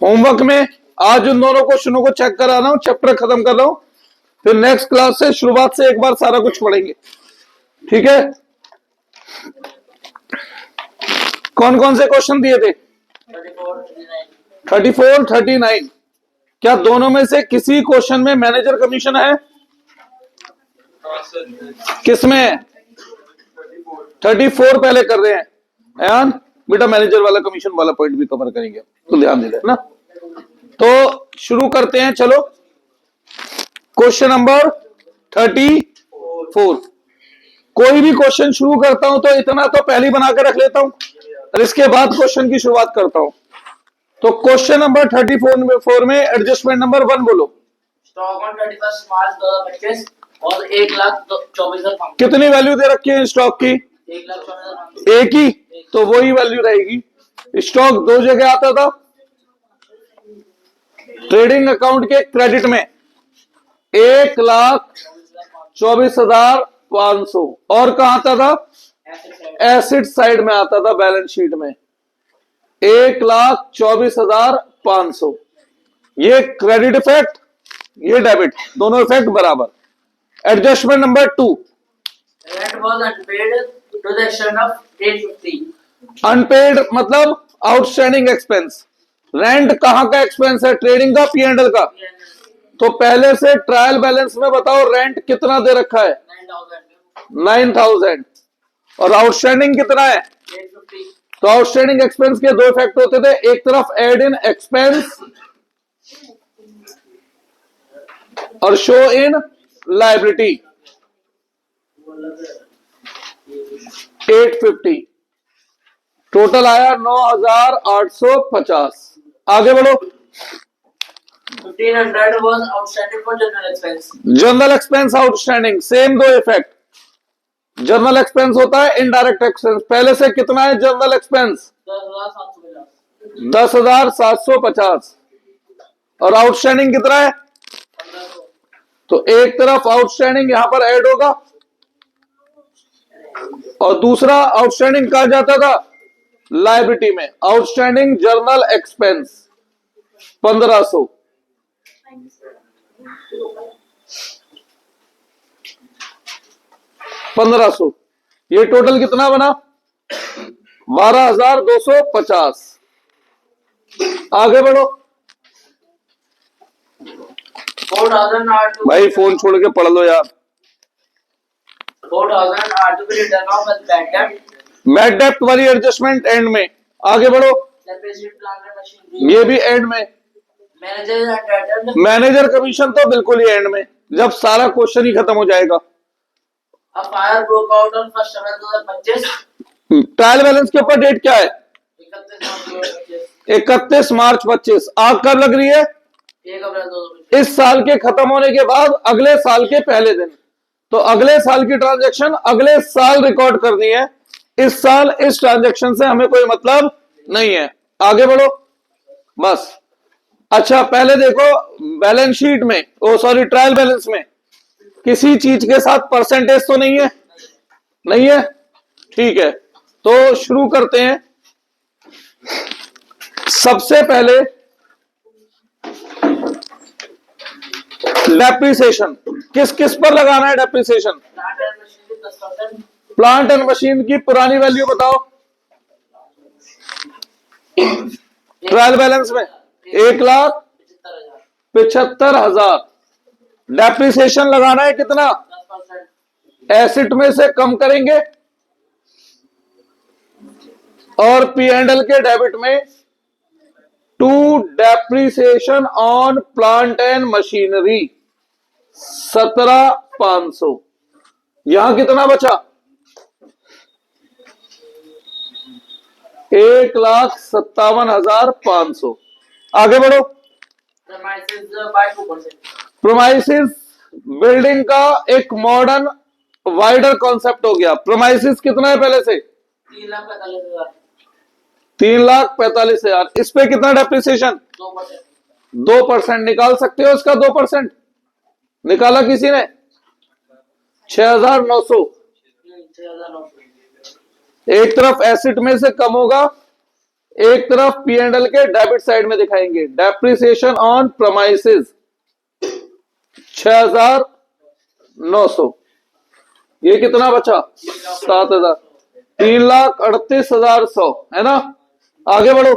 Homework में आज उन दोनों क्वेश्चनों को चेक करा रहा हूं, चैप्टर खत्म कर रहा हूं, फिर नेक्स्ट क्लास से शुरुआत से एक बार सारा कुछ पढ़ेंगे। ठीक है, कौन कौन से क्वेश्चन दिए थे? 34, 39। क्या दोनों में से किसी क्वेश्चन में मैनेजर कमीशन है? किसमें? 34 पहले कर रहे हैं। एन बेटा मैनेजर वाला कमीशन वाला पॉइंट भी कवर करेंगे, तो ध्यान दे ना। तो शुरू करते हैं, चलो। Question number 34। कोई भी क्वेश्चन शुरू करता हूं तो इतना तो पहले बना के रख लेता हूं और इसके बाद क्वेश्चन की शुरुआत करता हूं। तो क्वेश्चन नंबर 34 में एडजस्टमेंट नंबर 1 बोलो। स्टॉक ऑन 31 मार्च 2025 और 1,24,500। कितनी वैल्यू दे रखी है स्टॉक की? 1,24,500। एक ही, तो वही वैल्यू रहेगी। स्टॉक दो जगह आता था, ट्रेडिंग अकाउंट के क्रेडिट में 1,24,500 और कहां आता था? एसेट साइड में आता था, बैलेंस शीट में 1,24,500। ये क्रेडिट इफेक्ट, ये डेबिट, दोनों इफेक्ट बराबर। Adjustment number 2, Rent was unpaid to the extent of 850। Unpaid मतलब आउटस्टैंडिंग एक्सपेंस। रेंट कहां का एक्सपेंस है? ट्रेडिंग का, पी&एल का। तो पहले से ट्रायल बैलेंस में बताओ रेंट कितना दे रखा है? 9,000। और आउटस्टैंडिंग कितना है? 850। तो आउटस्टैंडिंग एक्सपेंस के दो इफेक्ट होते थे, एक तरफ एड इन एक्सपेंस और शो इन लायबिलिटी। 850 टोटल आया 9,850। आगे बढ़ो। 1,500 was outstanding for general expense। General expense outstanding, same दो इफेक्ट। जनरल एक्सपेंस होता है इनडायरेक्ट एक्सपेंस। पहले से कितना है जनरल एक्सपेंस? 10,750। 10,750 और आउटस्टैंडिंग कितना है? 1,500। तो एक तरफ आउटस्टैंडिंग यहां पर ऐड होगा और दूसरा आउटस्टैंडिंग कहा जाता था लायबिलिटी में। Outstanding journal expense 1,500। ये टोटल कितना बना? 12,250। आगे बढ़ो 4,000 are to भाई, फोन छोड़ के पढ़ लो यार। 4,000 are to be written off as bad debt। मैट डेप्थ वाली एडजस्टमेंट एंड में। आगे बढ़ो, Depreciate plant and machinery। ये भी एंड में। Manager is entitled। Manager commission तो बिल्कुल ही एंड में, जब सारा क्वेश्चन ही खत्म हो जाएगा। A fire broke out on 1st April 2025। Trial balance के ऊपर डेट क्या है? 31 मार्च 2025। 31 मार्च 25। आग कब लग रही है? 1 अप्रैल 2025। इस साल के खत्म होने के बाद अगले साल के पहले दिन। तो अगले साल की ट्रांजैक्शन अगले साल रिकॉर्ड करनी है। इस साल इस ट्रांजैक्शन से हमें कोई मतलब नहीं है। आगे बढ़ो बस। अच्छा, पहले देखो बैलेंस शीट में, ट्रायल बैलेंस में किसी चीज के साथ परसेंटेज तो नहीं है? नहीं है, ठीक है। तो शुरू करते हैं। सबसे पहले डेप्रिसिएशन किस किस पर लगाना है? Depreciation Plant and machinery 10%। Plant and machine की पुरानी वैल्यू बताओ। ट्रायल बैलेंस में 1,75,000। डेप्रिसिएशन लगाना है कितना? 10%। एसिड में से कम करेंगे और पी&एल के डेबिट में to depreciation on plant and machinery 17,500। यहां कितना बचा? 1,57,500। आगे बढ़ो। Premises by 2%। प्रोमाइसिस बिल्डिंग का एक मॉडर्न वाइडर कॉन्सेप्ट हो गया। प्रोमाइसिस कितना है पहले से? 3,45,000। 3,45,000। इस पे कितना डेप्रिसिएशन? 2%। 2% निकाल सकते हो इसका। 2% निकाला किसी ने? 6,900। 6,900। एक तरफ एसिड में से कम होगा, एक तरफ पी एंड एल के डेबिट साइड में दिखाएंगे डेप्रिसिएशन ऑन प्रमाइसेस 6,900। ये कितना बचा? 7,000। 3,38,100 है ना। आगे बढ़ो।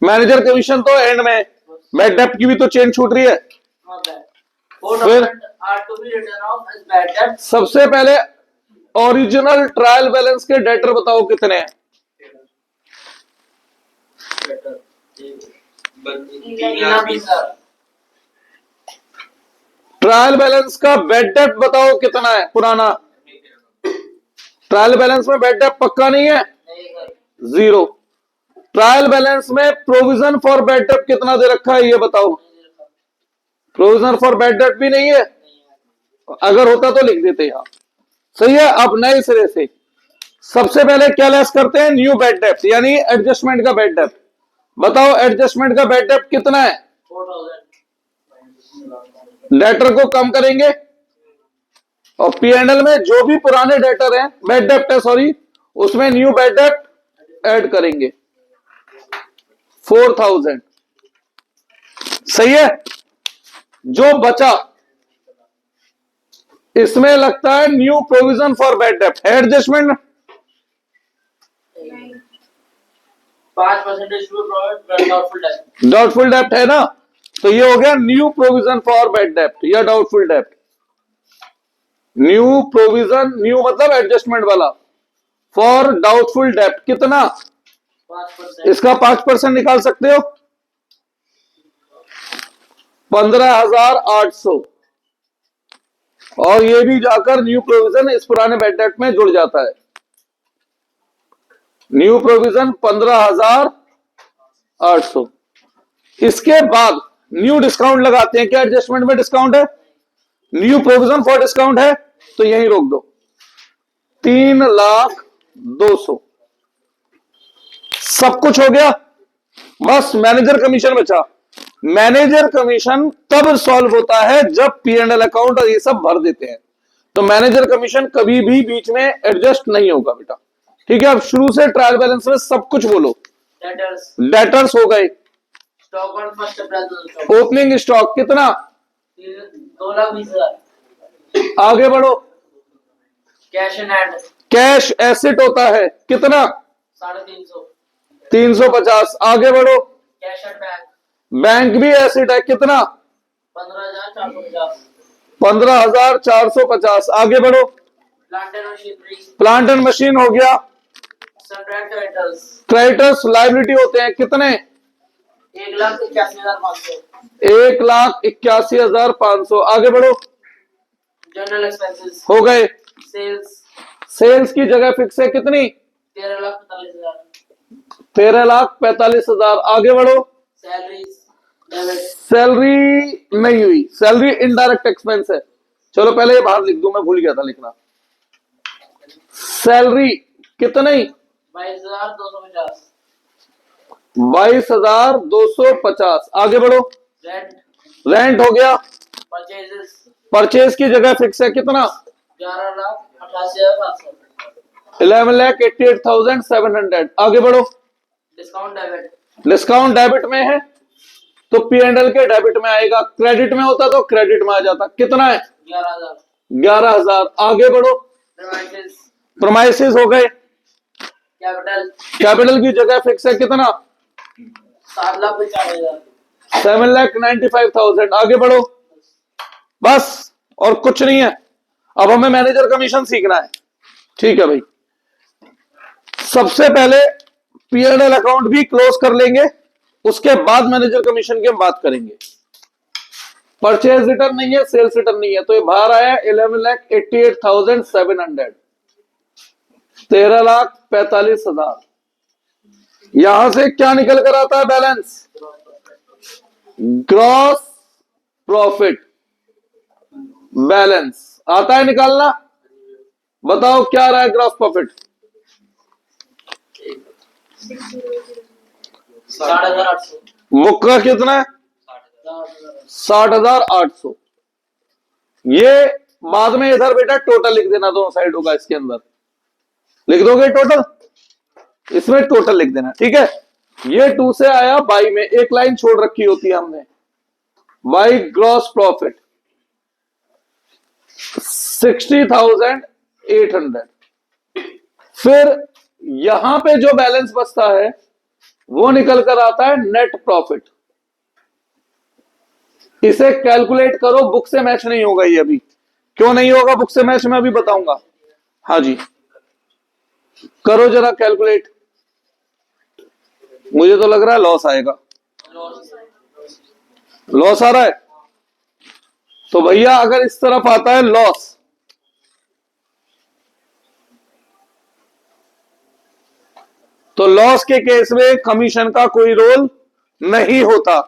मैनेजर कमीशन तो एंड में, बैड डेप्ट की भी तो चेन छूट रही है। फिर सबसे पहले ओरिजिनल ट्रायल बैलेंस के डेटर बताओ कितने हैं? ट्रायल बैलेंस का बेड डेप्ट बताओ कितना है पुराना? ट्रायल बैलेंस में बेड डेप्ट पक्का नहीं है, 0। ट्रायल बैलेंस में प्रोविजन फॉर बेड डेप्ट कितना दे रखा है ये बताओ? प्रोविजन फॉर बेड डेप्ट भी नहीं है। अगर होता तो लिख देते यहां। सही है। अब नए सिरे से सबसे पहले क्या लेस करते हैं? न्यू बेड डेप्ट यानी एडजस्टमेंट का बेड डेप्ट। बताओ एडजस्टमेंट का बेड डेप्ट कितना है? 4,000। डेटर को कम करेंगे और पीएनएल में जो भी पुराने डेटर हैं, बेड डेप्ट है सॉरी, उसमें न्यू बेड डेप्ट ऐड करेंगे 4,000। सही है। जो बचा इसमें लगता है न्यू प्रोविजन फॉर बेड डेप्ट। एडजस्टमेंट 5% डाउटफुल डेप्ट है ना, तो ये हो गया न्यू प्रोविजन फॉर बेड डेप्ट या डाउटफुल डेप्ट। न्यू प्रोविजन, न्यू मतलब एडजस्टमेंट वाला, फॉर डाउटफुल डेप्ट कितना? 5%। इसका 5% निकाल सकते हो, 15,800। और ये भी जाकर न्यू प्रोविजन इस पुराने बेड डेप्ट में जुड़ जाता है। New provision 15,800। इसके बाद न्यू डिस्काउंट लगाते हैं। क्या एडजस्टमेंट में डिस्काउंट है? न्यू प्रोविजन फॉर डिस्काउंट है तो यहीं रोक दो, 3,02,000। सब कुछ हो गया, बस मैनेजर कमीशन बचा। मैनेजर कमीशन तब सॉल्व होता है जब पीएनएल अकाउंट और ये सब भर देते हैं, तो मैनेजर कमीशन कभी भी बीच में एडजस्ट नहीं होगा बेटा। ठीक है। अब शुरू से ट्रायल बैलेंस में सब कुछ बोलो। डेटर्स हो गए, stock on 1 April opening stock कितना? 2,20,000। आगे बढ़ो। Cash in hand cash asset होता है कितना? 350। 350। आगे बढ़ो। कैश एट बैंक बैंक भी एसेट है कितना? 15,450। 15,450। आगे बढ़ो। Plant and machinery plant and machine हो गया। सब्ट्रैक्ट क्रेडिटर्स क्रेडिटर्स लायबिलिटी होते हैं कितने? 1,81,500। 1,81,500। आगे बढ़ो। जनरल एक्सपेंसेस हो गए। सेल्स सेल्स की जगह फिक्स है कितनी? 13,45,000। 13,45,000। आगे बढ़ो। सैलरीज डेबिट सैलरी नहीं हुई, सैलरी इनडायरेक्ट एक्सपेंस है। चलो पहले ये बाहर लिख दूं, मैं भूल गया था लिखना। सैलरी कितनी? 22,250। 22,250। आगे बढ़ो। रेंट रेंट हो गया। परचेजेस परचेज की जगह फिक्स है कितना? 11,88,700। 11,88,700। आगे बढ़ो। डिस्काउंट डेबिट डिस्काउंट डेबिट में है तो पीएनएल के डेबिट में आएगा, क्रेडिट में होता तो क्रेडिट में आ जाता। कितना है? 11,000। 11,000। आगे बढ़ो। प्रीमाइसेस प्रोमाइसेस हो गए। कैपिटल कैपिटल की जगह फिक्स है कितना? 7,95,000। 7,95,000। आगे बढ़ो। बस और कुछ नहीं है। अब हमें मैनेजर कमीशन सीखना है। ठीक है भाई। सबसे पहले पीएनएल अकाउंट भी क्लोज कर लेंगे, उसके बाद मैनेजर कमीशन की हम बात करेंगे। परचेज रिटर्न नहीं है, सेल्स रिटर्न नहीं है, तो ये बाहर आया 11,88,700, 13,45,000। यहां से क्या निकल कर आता है बैलेंस? ग्रॉस प्रॉफिट बैलेंस आता है निकालना। बताओ क्या आ रहा है ग्रॉस प्रॉफिट? 60,800। मुक्का कितना है? 60,800। ये बाद में इधर बेटा टोटल लिख देना, दोनों साइड होगा इसके अंदर। लिख दोगे टोटल, इसमें टोटल लिख देना, ठीक है। ये 2 से आया बाई में, एक लाइन छोड़ रखी होती है हमने, बाई ग्रॉस प्रॉफिट 60,800। फिर यहां पे जो बैलेंस बचता है वो निकल कर आता है नेट प्रॉफिट। इसे कैलकुलेट करो, बुक से मैच नहीं होगा ये अभी। क्यों नहीं होगा बुक से मैच, मैं अभी बताऊंगा। हाँ जी, करो जरा कैलकुलेट। मुझे तो लग रहा है लॉस आएगा। लॉस आ रहा है तो भैया अगर इस तरफ आता है लॉस, तो लॉस के केस में कमीशन का कोई रोल नहीं होता,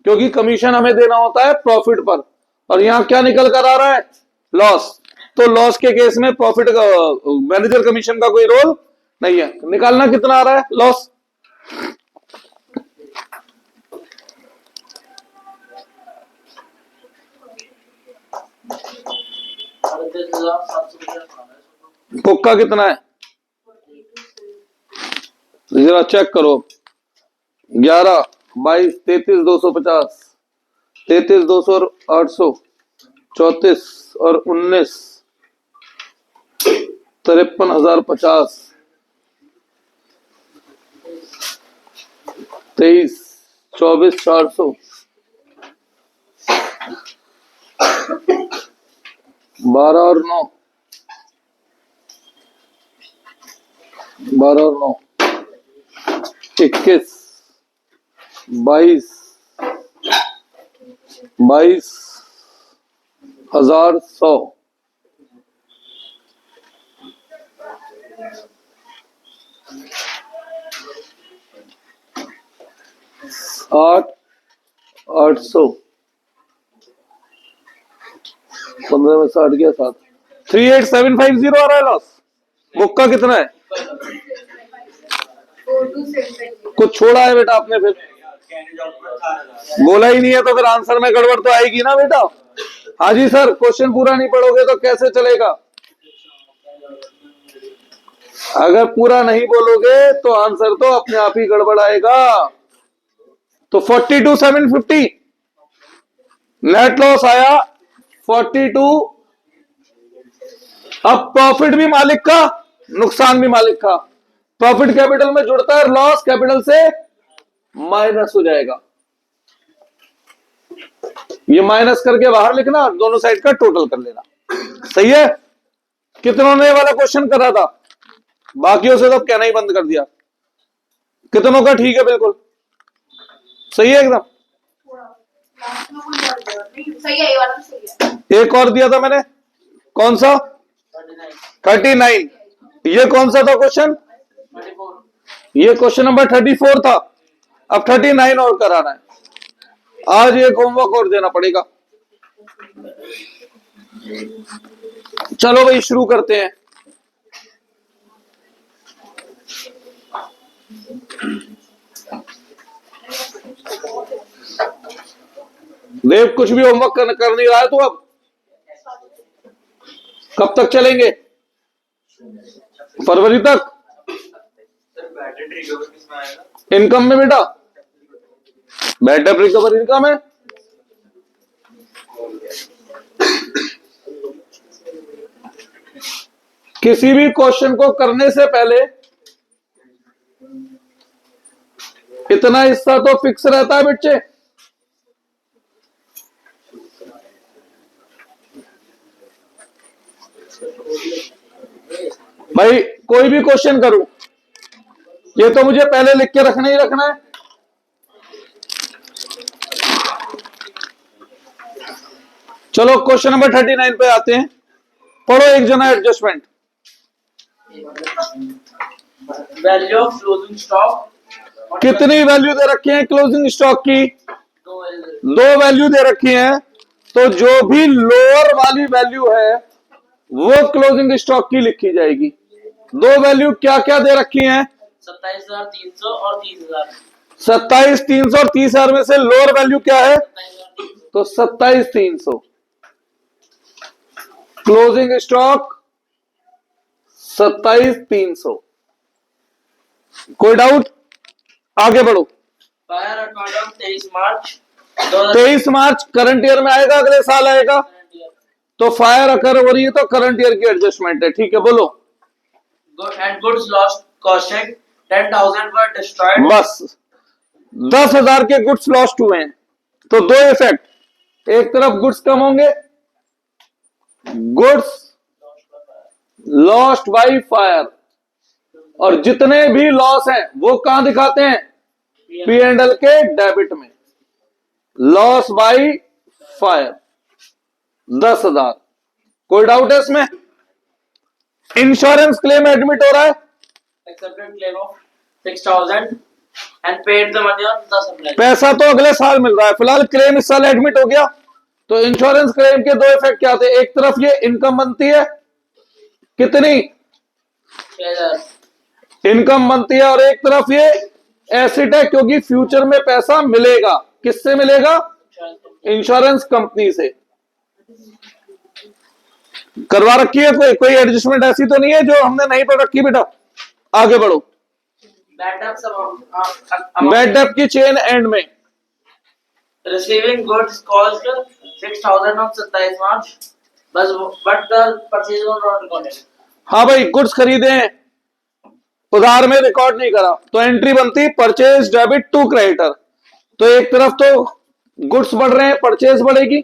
क्योंकि कमीशन हमें देना होता है प्रॉफिट पर, और यहां क्या निकल कर आ रहा है, लॉस। तो लॉस के केस में प्रॉफिट का मैनेजर कमीशन का कोई रोल नहीं है। निकालना कितना आ रहा है लॉस, बुक का कितना है जरा चेक करो। 11, 22, 33, 250, 33, 200 और 800, 34 और 19, 53,050, 23, 24, 400, 12 और 9, 12 और 9, 21, 22, 22,100, 60, 800, 15 में 60 गया 7, 38,750 आ रहा है लॉस। बुक का कितना है, कुछ छोड़ा है बेटा आपने, फिर बोला ही नहीं है तो फिर आंसर में गड़बड़ तो आएगी ना बेटा। हाँ जी सर, क्वेश्चन पूरा नहीं पढ़ोगे तो कैसे चलेगा। अगर पूरा नहीं बोलोगे तो आंसर तो अपने आप ही गड़बड़ आएगा। तो 42,750 नेट लॉस आया 42। अब प्रॉफिट भी मालिक का, नुकसान भी मालिक का। प्रॉफिट कैपिटल में जुड़ता है, लॉस कैपिटल से माइनस हो जाएगा। ये माइनस करके बाहर लिखना, दोनों साइड का टोटल कर लेना। सही है। कितनों ने वाला क्वेश्चन करा था, बाकियों से तो कहना ही बंद कर दिया। कितनों का ठीक है, बिल्कुल सही है एकदम। सही है, ये वाला भी सही है। एक और दिया था मैंने, कौन सा, 39। ये कौन सा था क्वेश्चन, ये क्वेश्चन नंबर 34 था। अब 39 और कराना है। आज एक होमवर्क और देना पड़ेगा। चलो भाई शुरू करते हैं। देव कुछ भी होमवर्क कर नहीं रहा है तो अब कब तक चलेंगे, फरवरी तक। इनकम में बेटा, बेटर रिकवर इनकम है। किसी भी क्वेश्चन को करने से पहले इतना हिस्सा तो फिक्स रहता है बच्चे। भाई कोई भी क्वेश्चन करूं, ये तो मुझे पहले लिख के रखना ही रखना है। चलो क्वेश्चन नंबर 39 पे आते हैं। पढ़ो एक जना adjustment. Value of closing stock, कितनी वैल्यू दे रखी है क्लोजिंग स्टॉक की, 2 वैल्यू दे रखी है। तो जो भी लोअर वाली वैल्यू है वो क्लोजिंग स्टॉक की लिखी जाएगी। 2 वैल्यू क्या क्या दे रखी हैं, 27,300 और 30,000। 27,300 और 30,000 में से लोअर वैल्यू क्या है, 27,300। तो 27,300। Closing stock 27,300। कोई डाउट? आगे बढ़ो। Fire record of 23 March 2000 23 March current year में आएगा, अगले साल आएगा। तो फायर अकर हो रही है तो करंट ईयर की एडजस्टमेंट है। ठीक है, बोलो। and goods lost costing 10,000 were destroyed। बस 10,000 के गुड्स लॉस्ट हुए हैं। तो दो इफेक्ट, एक तरफ गुड्स कम होंगे, गुड्स लॉस्ट बाय फायर, और जितने भी लॉस हैं वो कहां दिखाते हैं? पी एंड एल के डेबिट में। Loss by fire 10,000। कोई डाउट है इसमें? इंश्योरेंस क्लेम एडमिट हो रहा है, accepted claim of 6,000 and paid the money on the supplier। पैसा तो अगले साल मिल रहा है, फिलहाल क्लेम इस साल एडमिट हो गया। तो इंश्योरेंस क्लेम के दो इफेक्ट क्या थे? एक तरफ ये इनकम बनती है, कितनी 6,000। इनकम बनती है, और एक तरफ ये एसेट है क्योंकि फ्यूचर में पैसा मिलेगा। किससे मिलेगा? इंश्योरेंस कंपनी से। करवा रखी है कोई एडजस्टमेंट ऐसी तो नहीं है जो हमने नहीं पढ़ रखी बेटा? आगे बढ़ो। Bad debts बैड डेब्ट की चेन एंड में receiving goods cost 6,000 on 27 March but the purchase was not recorded। हाँ भाई, गुड्स खरीदे हैं, उधार में रिकॉर्ड नहीं करा, तो एंट्री बनती परचेज डेबिट टू क्रेडिटर। तो एक तरफ तो गुड्स बढ़ रहे हैं, परचेज बढ़ेगी।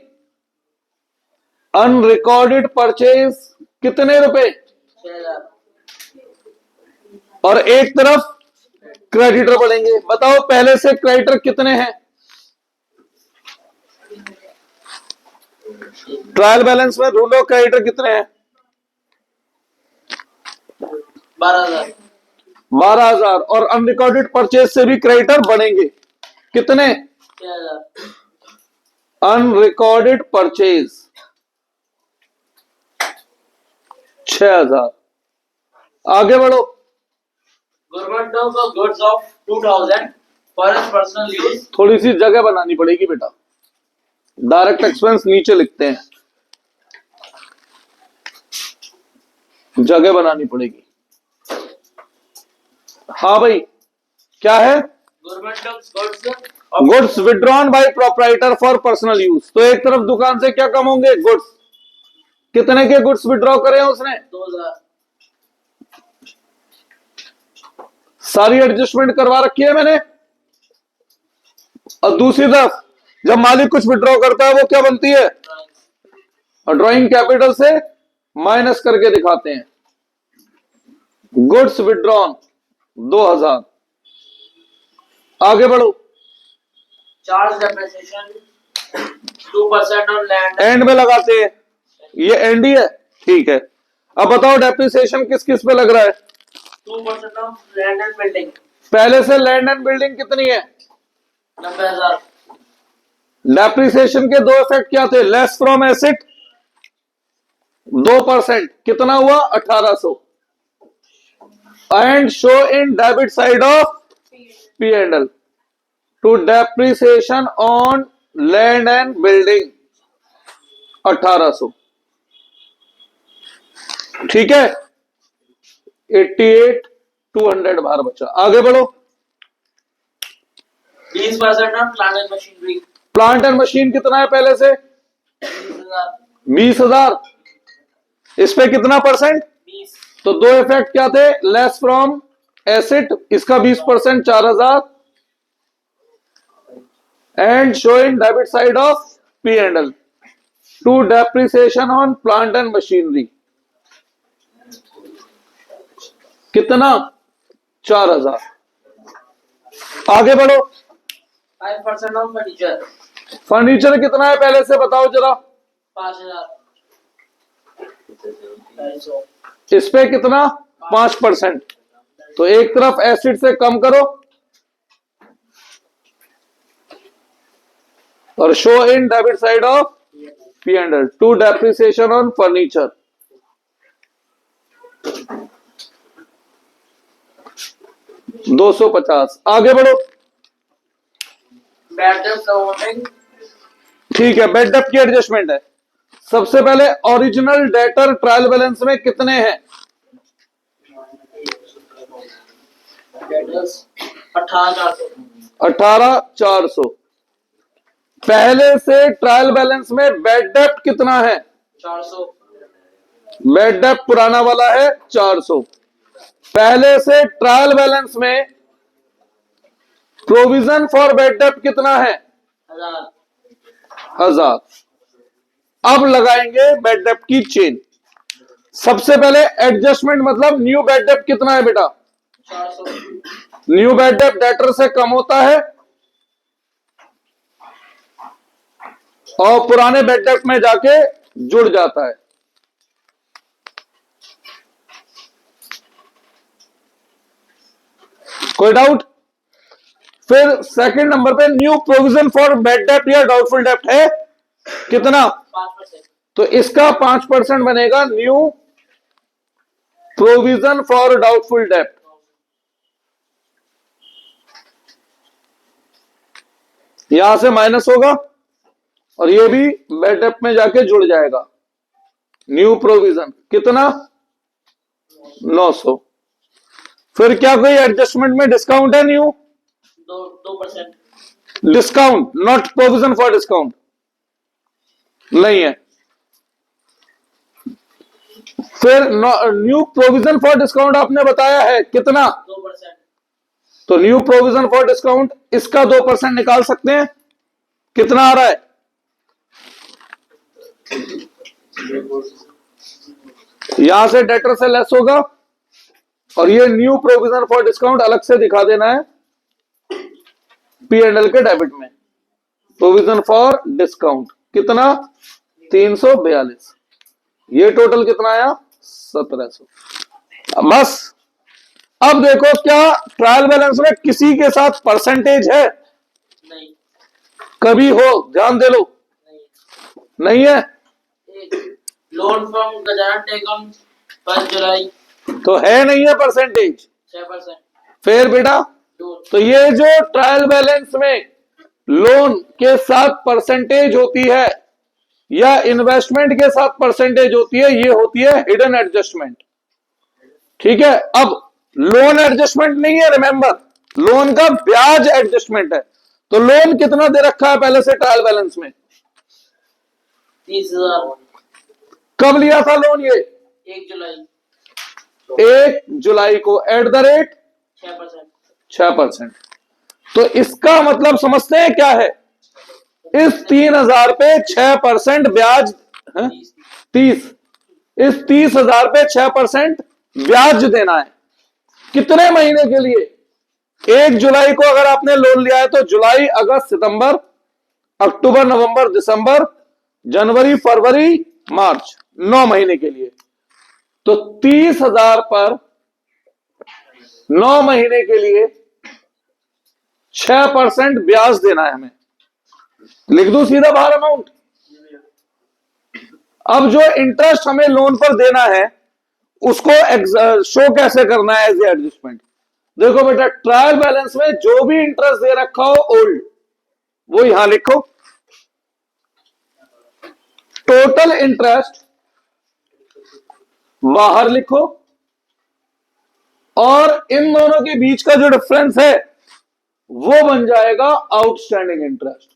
अनरिकॉर्डेड परचेज कितने रुपए? 6,000। और एक तरफ क्रेडिटर बढ़ेंगे। बताओ पहले से क्रेडिटर कितने हैं? ट्रायल बैलेंस में ढूंढो क्रेडिटर कितने हैं। 12,000। 12,000। और अनरिकॉर्डेड परचेज से भी क्रेडिटर बढ़ेंगे, कितने? 6,000। Unrecorded purchase 6,000। आगे बढ़ो। Government of goods of 2,000 for his personal use. थोड़ी सी जगह बनानी पड़ेगी बेटा, डायरेक्ट एक्सपेंस नीचे लिखते हैं, जगह बनानी पड़ेगी। हाँ भाई, क्या है? Government of goods goods withdrawn bye proprietor for personal use. तो एक तरफ दुकान से क्या कम होंगे? गुड्स। कितने के गुड्स विड्रॉ करे हैं उसने? 2,000। सारी एडजस्टमेंट करवा रखी है मैंने। और दूसरी तरफ जब मालिक कुछ विड्रॉ करता है वो क्या बनती है? और ड्राइंग कैपिटल से माइनस करके दिखाते हैं। Goods withdrawn 2,000। आगे बढ़ो। Charge depreciation 2% on land. And में लगाते हैं, ये एंड ही है। ठीक है, अब बताओ डेप्रिसिएशन किस किस पे लग रहा है? 2% ऑफ लैंड एंड बिल्डिंग। पहले से लैंड एंड बिल्डिंग कितनी है? 90,000। डेप्रिसिएशन के दो इफेक्ट क्या थे? लेस फ्रॉम एसेट 2%, कितना हुआ? 1,800। And show in debit side of P and L two depreciation on land and building 1,800। ठीक है, 88,200 बाहर बचा। आगे बढ़ो। 20% on plant and machinery. Plant and machine कितना है पहले से? 20,000। 20,000। इस पे कितना परसेंट? 20। तो दो इफेक्ट क्या थे? लेस फ्रॉम एसेट, इसका 20% 4,000, and show in debit side of P and L two depreciation on plant and machinery कितना? 4,000। आगे बढ़ो। 5% ऑन फर्नीचर। फर्नीचर कितना है पहले से बताओ जरा? 5,000। इस पे कितना? 5%। तो एक तरफ एसिड से कम करो और show in debit side of P and L two depreciation on furniture. $250। आगे बढ़ो। बैड डेब्ट अकाउंटिंग। ठीक है, बेड डेप्ट की एडजस्टमेंट है। सबसे पहले ओरिजिनल डेटर ट्रायल बैलेंस में कितने हैं? डेटर्स 18,400 18,400। पहले से ट्रायल बैलेंस में बेड डेप्ट कितना है? 400 बेड डेप्ट पुराना वाला है 400। पहले से ट्रायल बैलेंस में प्रोविजन फॉर बेड डेप्ट कितना है? 1000। अब लगाएंगे बेड डेप्ट की चेन। सबसे पहले एडजस्टमेंट मतलब न्यू बेड डेप्ट कितना है बेटा? 400 न्यू बेड डेप्ट डेटर से कम होता है और पुराने बेड डेप्ट में जाके जुड़ जाता है। कोई डाउट? फिर सेकंड नंबर पे न्यू प्रोविजन फॉर बेड डेप्ट या डाउटफुल डेप्ट है कितना? 5%। तो इसका 5% बनेगा न्यू प्रोविजन फॉर डाउटफुल डेप्ट। यहां से माइनस होगा और ये भी बेड डेप्ट में जाके जुड़ जाएगा। न्यू प्रोविजन कितना? 900। फिर क्या कोई एडजस्टमेंट में डिस्काउंट है? New 2% discount, not provision for discount, नहीं है। फिर न्यू प्रोविजन फॉर डिस्काउंट आपने बताया है कितना? 2%। तो न्यू प्रोविजन फॉर डिस्काउंट इसका 2% निकाल सकते हैं। कितना आ रहा है? यहां से डेटर से लेस होगा और ये न्यू प्रोविजन फॉर डिस्काउंट अलग से दिखा देना है P&L के डेबिट में। प्रोविजन फॉर डिस्काउंट कितना? 342। ये टोटल कितना आया? 1700। बस अब देखो क्या ट्रायल बैलेंस में किसी के साथ परसेंटेज है? नहीं कभी हो? ध्यान दे लो। नहीं है लोन फ्रॉम गजानन टेकन 1 जुलाई तो है नहीं है परसेंटेज। 6%। फिर बेटा तो ये जो ट्रायल बैलेंस में लोन के साथ परसेंटेज होती है या इन्वेस्टमेंट के साथ परसेंटेज होती है, ये होती है हिडन एडजस्टमेंट। ठीक है, अब लोन एडजस्टमेंट नहीं है, रिमेंबर लोन का ब्याज एडजस्टमेंट है। तो लोन कितना दे रखा है पहले से ट्रायल बैलेंस में? 30,000। कब लिया था लोन? ये 1 जुलाई 1 जुलाई को एट द रेट 6%। 6%। तो इसका मतलब समझते हैं क्या है? इस 3,000 पे 6% ब्याज है? 30। इस 30,000 पे 6% ब्याज देना है। कितने महीने के लिए? 1 जुलाई को अगर आपने लोन लिया है तो जुलाई, अगस्त, सितंबर, अक्टूबर, नवंबर, दिसंबर, जनवरी, फरवरी, मार्च, 9 महीने के लिए। तो 30,000 पर 9 महीने के लिए 6% ब्याज देना है हमें। लिख दो सीधा बाहर अमाउंट। अब जो इंटरेस्ट हमें लोन पर देना है उसको शो कैसे करना है एज एडजस्टमेंट? देखो बेटा ट्रायल बैलेंस में जो भी इंटरेस्ट दे रखा हो ओल्ड वो यहां लिखो। टोटल इंटरेस्ट बाहर लिखो और इन दोनों के बीच का जो डिफरेंस है वो बन जाएगा आउटस्टैंडिंग इंटरेस्ट।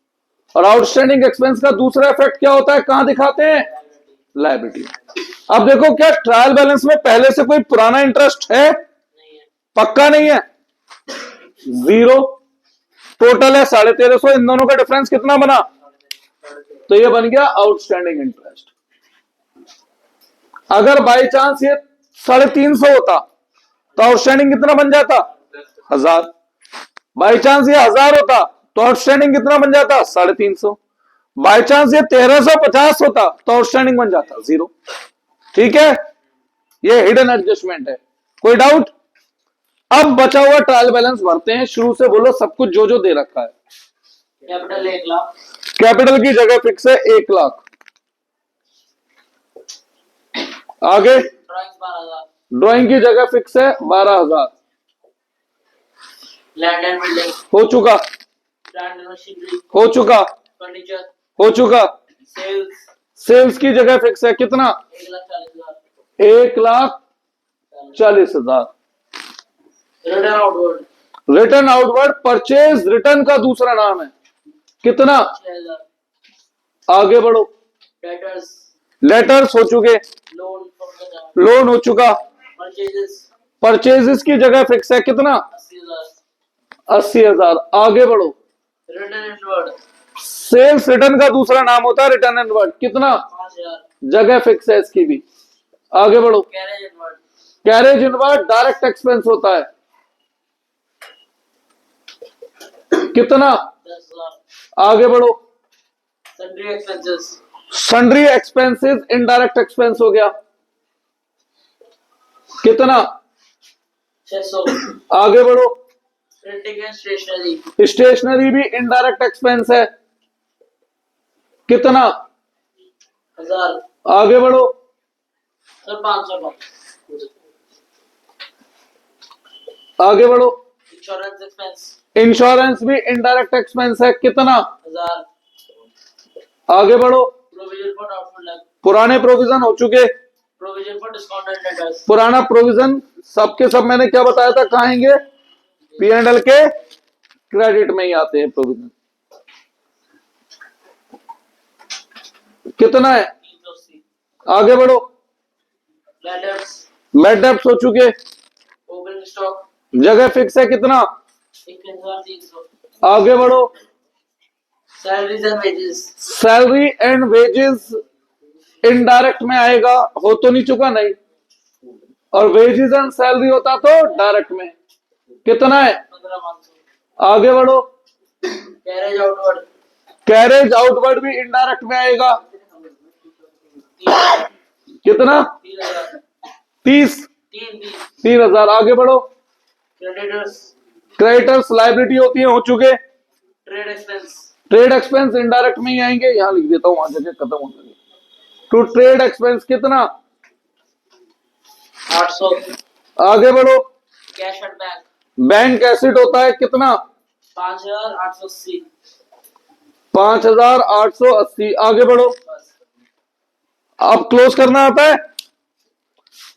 और आउटस्टैंडिंग एक्सपेंस का दूसरा इफेक्ट क्या होता है? कहां दिखाते हैं? लायबिलिटी। अब देखो क्या ट्रायल बैलेंस में पहले से कोई पुराना इंटरेस्ट है? पक्का नहीं है। 0। टोटल है 1350। इन दोनों का डिफरेंस कितना बना? तो ये बन गया आउटस्टैंडिंग इंटरेस्ट। अगर बाई चांस ये 350 होता तो आउटस्टैंडिंग कितना बन जाता? 1000। बाई चांस ये 1000 होता तो आउटस्टैंडिंग कितना बन जाता? 350। बाई चांस ये 1350 होता तो आउटस्टैंडिंग बन जाता 0। ठीक है, ये हिडन एडजस्टमेंट है। कोई डाउट? अब बचा हुआ ट्रायल बैलेंस भरते हैं। शुरू से बोलो सब कुछ जो जो दे रखा है। कैपिटल 1 लाख। कैपिटल की जगह फिक्स है 1 लाख। आगे ड्राइंग्स 12,000। ड्राइंग की जगह फिक्स है 12,000। लैंड एंड बिल्डिंग हो चुका। प्लांट एंड मशीनरी हो चुका। फर्नीचर हो चुका। सेल्स सेल्स की जगह फिक्स है कितना? 1,40,000। 1,40,000। Return outward. Return outward purchase return का दूसरा नाम है। कितना? 6,000. आगे बढ़ो। Debtors. लेटर्स हो चुके, Loan from the government. Loan हो चुका, Purchases. परचेजेस की जगह फिक्स है। कितना? 80,000. 80,000। आगे बढ़ो। Return inward. सेल्स रिटर्न का दूसरा नाम होता है रिटर्न इनवर्ड। कितना? 5,000. जगह फिक्स है इसकी भी। आगे बढ़ो। Carriage inward. Carriage inward direct expense होता है। कितना? 10,000. आगे बढ़ो। Sundry expenses. Sundry expenses indirect expense हो गया। कितना? 600. आगे बढ़ो। Printing and stationery. स्टेशनरी भी इनडायरेक्ट एक्सपेंस है। कितना? 1,000. आगे बढ़ो। Sir, 500. आगे बढ़ो। Insurance expense. इंश्योरेंस भी इनडायरेक्ट एक्सपेंस है। कितना? 1,000. आगे बढ़ो। Provision for doubtful debt. पुराने प्रोविजन हो चुके। Provision for discounted debtors. पुराना प्रोविजन सबके सब मैंने क्या बताया था, कहाँ आएंगे? P&L के क्रेडिट में ही आते हैं प्रोविजन। कितना है? 380. आगे बढ़ो। Debtors. मेड डेप्ट हो चुके, Opening stock. जगह फिक्स है। कितना? 1,300. आगे बढ़ो। Salaries and wages. Salary and wages indirect में आएगा, हो तो नहीं चुका नहीं, और वेजेस एंड सैलरी होता तो डायरेक्ट में। कितना है? 15,500. आगे बढ़ो। Carriage outward. कैरेज आउटवर्ड भी इनडायरेक्ट में आएगा। 3,000. कितना? 30। 3,000. 3,000। आगे बढ़ो। Creditors. क्रेडिटर्स लाइबिलिटी होती है, हो चुके। Trade expense. Trade expense indirect में ही आएंगे, यहां लिख देता हूं, वहां जगह खत्म हो जाएगी। टू ट्रेड एक्सपेंस कितना? 800. आगे बढ़ो। Cash at bank. Bank acid होता है। कितना? 5,880. 5,880। आगे बढ़ो। बस. अब क्लोज करना आता है,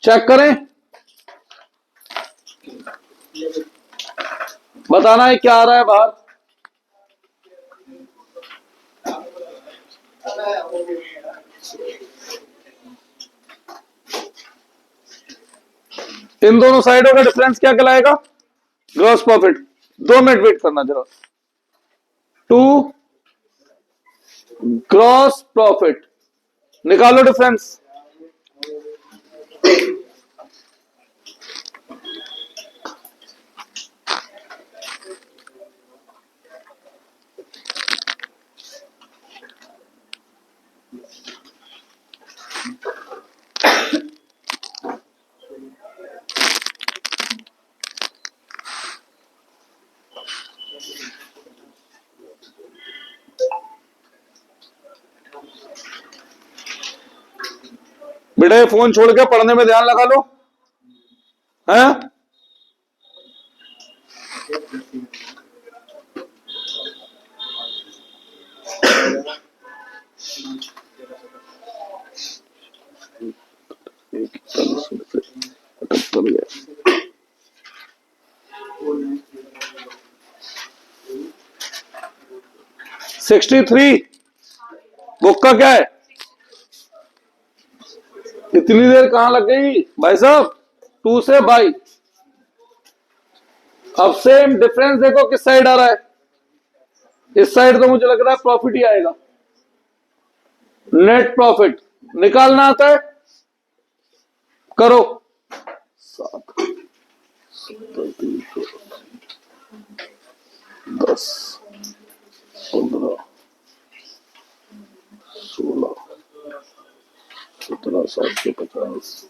चेक करें, बताना है क्या आ रहा है बाहर। इन दोनों साइडों का डिफरेंस क्या कहलाएगा? Gross profit. 2 मिनट वेट करना जरा। टू ग्रॉस प्रॉफिट निकालो डिफरेंस। बेटा ये फोन छोड़ के पढ़ने में ध्यान लगा लो, हैं? सिक्सटी थ्री बुक का क्या है? इतनी देर कहां लग गई भाई साहब? 2 से बाई। अब सेम डिफरेंस देखो किस साइड आ रहा है। इस साइड तो मुझे लग रहा है प्रॉफिट ही आएगा। नेट प्रॉफिट निकालना आता है, करो। 7, 10, 15, 16, 17, 750,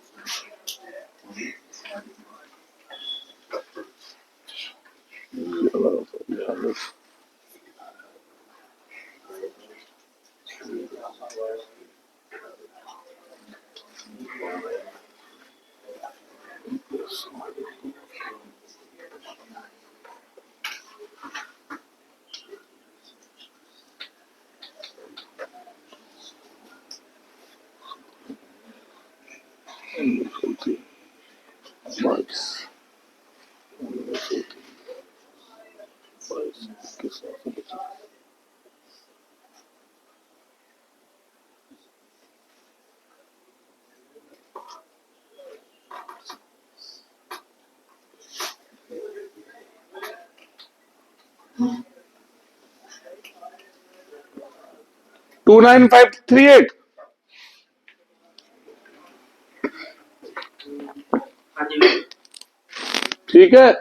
11, बाईस, 29,538। हाँ जी ठीक है,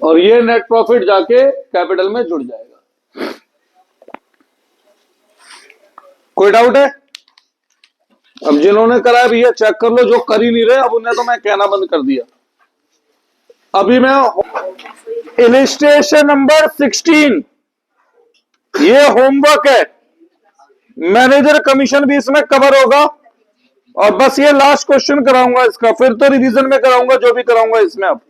और ये नेट प्रॉफिट जाके कैपिटल में जुड़ जाएगा। कोई डाउट है? अब जिन्होंने करा है भैया चेक कर लो, जो कर ही नहीं रहे अब उन्हें तो मैं कहना बंद कर दिया। अभी मैं इलिस्ट्रेशन नंबर 16, ये होमवर्क है, मैनेजर कमीशन भी इसमें कवर होगा, और बस ये लास्ट क्वेश्चन कराऊंगा इसका, फिर तो रिवीजन में कराऊंगा जो भी कराऊंगा इसमें अब।